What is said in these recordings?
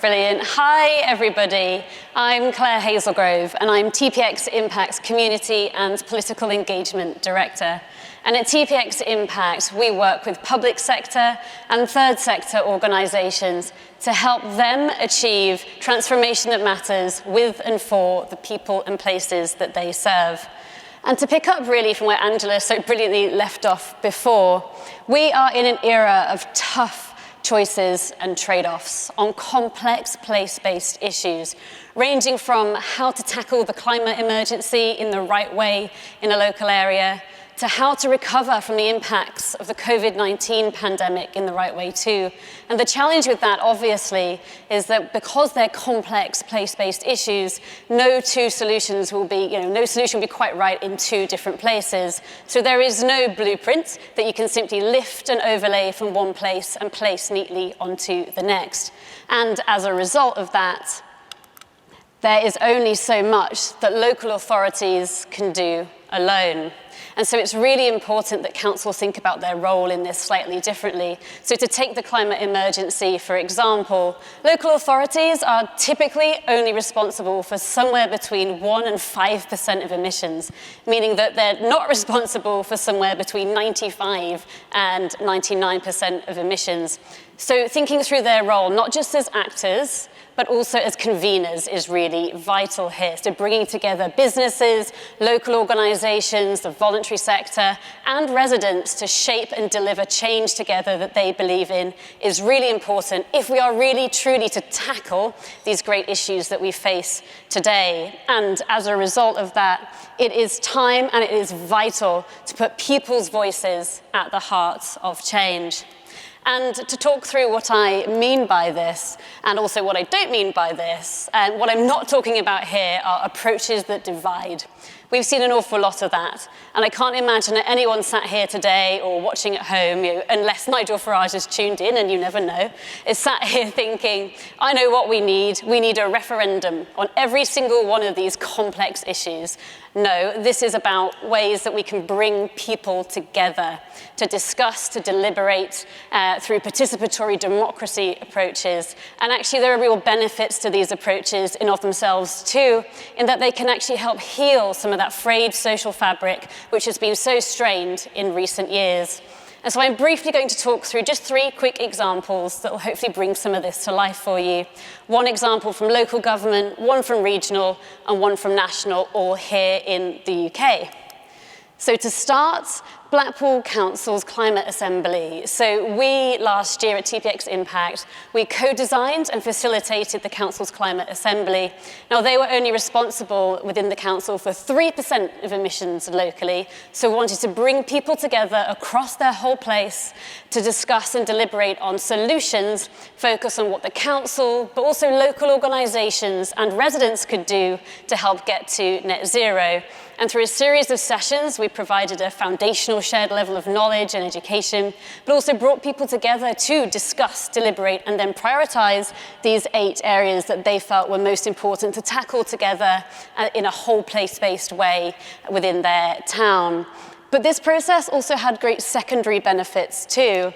Brilliant. Hi, everybody. I'm Claire Hazelgrove, and I'm TPXImpact's Community and Political Engagement Director. And at TPXImpact, we work with public sector and third sector organizations to help them achieve transformation that matters with and for the people and places that they serve. And to pick up really from where Angela so brilliantly left off before, we are in an era of tough choices and trade-offs on complex place-based issues, ranging from how to tackle the climate emergency in the right way in a local area, to how to recover from the impacts of the COVID-19 pandemic in the right way too. And the challenge with that, obviously, is that because they're complex place-based issues, no solution will be quite right in two different places. So there is no blueprint that you can simply lift and overlay from one place and place neatly onto the next. And as a result of that, there is only so much that local authorities can do alone. And so it's really important that council think about their role in this slightly differently. So to take the climate emergency, for example, local authorities are typically only responsible for somewhere between 1% and 5% of emissions, meaning that they're not responsible for somewhere between 95 and 99% of emissions. So thinking through their role, not just as actors, but also as conveners is really vital here. So bringing together businesses, local organizations, the voluntary sector, and residents to shape and deliver change together that they believe in is really important if we are really truly to tackle these great issues that we face today. And as a result of that, it is time and it is vital to put people's voices at the heart of change. And to talk through what I mean by this, and also what I don't mean by this, and what I'm not talking about here are approaches that divide. We've seen an awful lot of that, and I can't imagine that anyone sat here today or watching at home, unless Nigel Farage has tuned in, and you never know, is sat here thinking, I know what we need a referendum on every single one of these complex issues. No, this is about ways that we can bring people together to discuss, to deliberate through participatory democracy approaches. And actually there are real benefits to these approaches in of themselves too, in that they can actually help heal some of that frayed social fabric which has been so strained in recent years. And so I'm briefly going to talk through just 3 quick examples that will hopefully bring some of this to life for you. One example from local government, one from regional, and one from national, all here in the UK. So to start, Blackpool Council's Climate Assembly. So we, last year at TPXImpact, we co-designed and facilitated the council's Climate Assembly. Now, they were only responsible within the council for 3% of emissions locally, so wanted to bring people together across their whole place to discuss and deliberate on solutions, focus on what the council, but also local organizations and residents could do to help get to net zero. And through a series of sessions, we provided a foundational shared level of knowledge and education, but also brought people together to discuss, deliberate, and then prioritize these 8 areas that they felt were most important to tackle together in a whole place-based way within their town. But this process also had great secondary benefits too.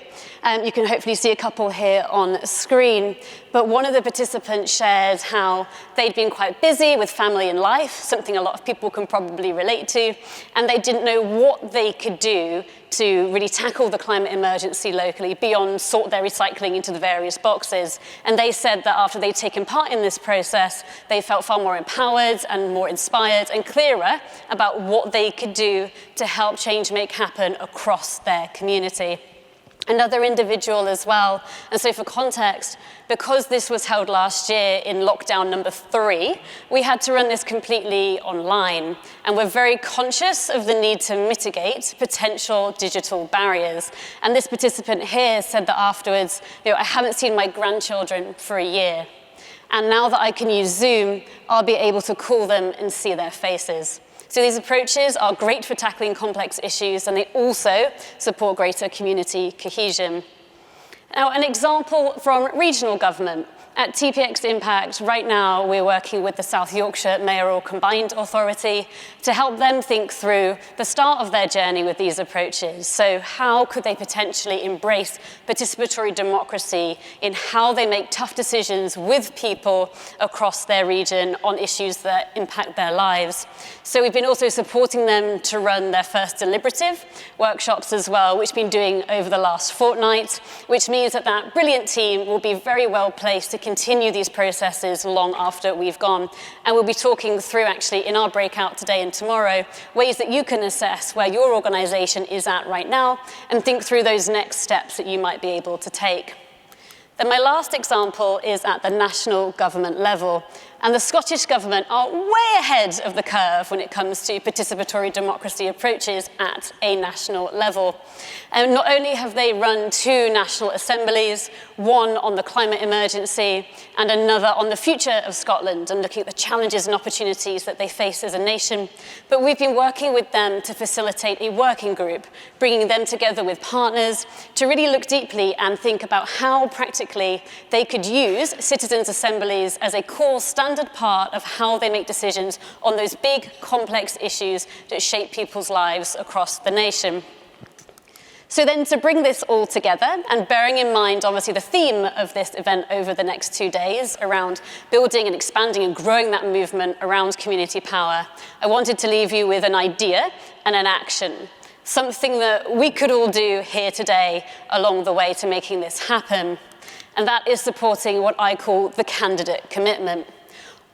You can hopefully see a couple here on screen. But one of the participants shared how they'd been quite busy with family and life, something a lot of people can probably relate to, and they didn't know what they could do to really tackle the climate emergency locally beyond sort their recycling into the various boxes. And they said that after they'd taken part in this process, they felt far more empowered and more inspired and clearer about what they could do to help change make happen across their community. Another individual as well. And so for context, because this was held last year in lockdown number 3, we had to run this completely online. And we're very conscious of the need to mitigate potential digital barriers. And this participant here said that afterwards, I haven't seen my grandchildren for a year. And now that I can use Zoom, I'll be able to call them and see their faces. So these approaches are great for tackling complex issues, and they also support greater community cohesion. Now, an example from regional government. At TPXImpact, right now, we're working with the South Yorkshire Mayoral Combined Authority to help them think through the start of their journey with these approaches. So how could they potentially embrace participatory democracy in how they make tough decisions with people across their region on issues that impact their lives? So we've been also supporting them to run their first deliberative workshops as well, which we've been doing over the last fortnight, which means that that brilliant team will be very well placed to continue these processes long after we've gone. And we'll be talking through, actually, in our breakout today and tomorrow, ways that you can assess where your organization is at right now and think through those next steps that you might be able to take. Then my last example is at the national government level. And the Scottish Government are way ahead of the curve when it comes to participatory democracy approaches at a national level. And not only have they run 2 national assemblies, one on the climate emergency and another on the future of Scotland and looking at the challenges and opportunities that they face as a nation, but we've been working with them to facilitate a working group, bringing them together with partners to really look deeply and think about how practically they could use citizens' assemblies as a core standard part of how they make decisions on those big, complex issues that shape people's lives across the nation. So then to bring this all together, and bearing in mind, obviously, the theme of this event over the next 2 days around building and expanding and growing that movement around community power, I wanted to leave you with an idea and an action, something that we could all do here today along the way to making this happen. And that is supporting what I call the candidate commitment.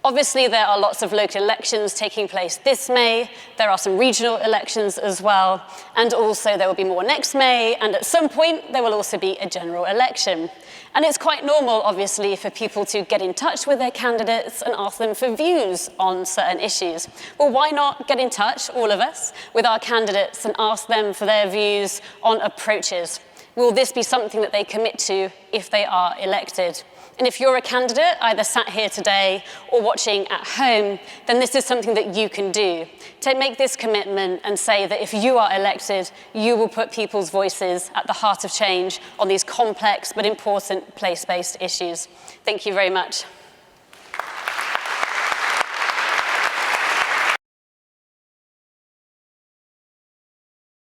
Obviously, there are lots of local elections taking place this May. There are some regional elections as well. And also, there will be more next May. And at some point, there will also be a general election. And it's quite normal, obviously, for people to get in touch with their candidates and ask them for views on certain issues. Well, why not get in touch, all of us, with our candidates and ask them for their views on approaches? Will this be something that they commit to if they are elected? And if you're a candidate, either sat here today or watching at home, then this is something that you can do. To make this commitment and say that if you are elected, you will put people's voices at the heart of change on these complex but important place-based issues. Thank you very much.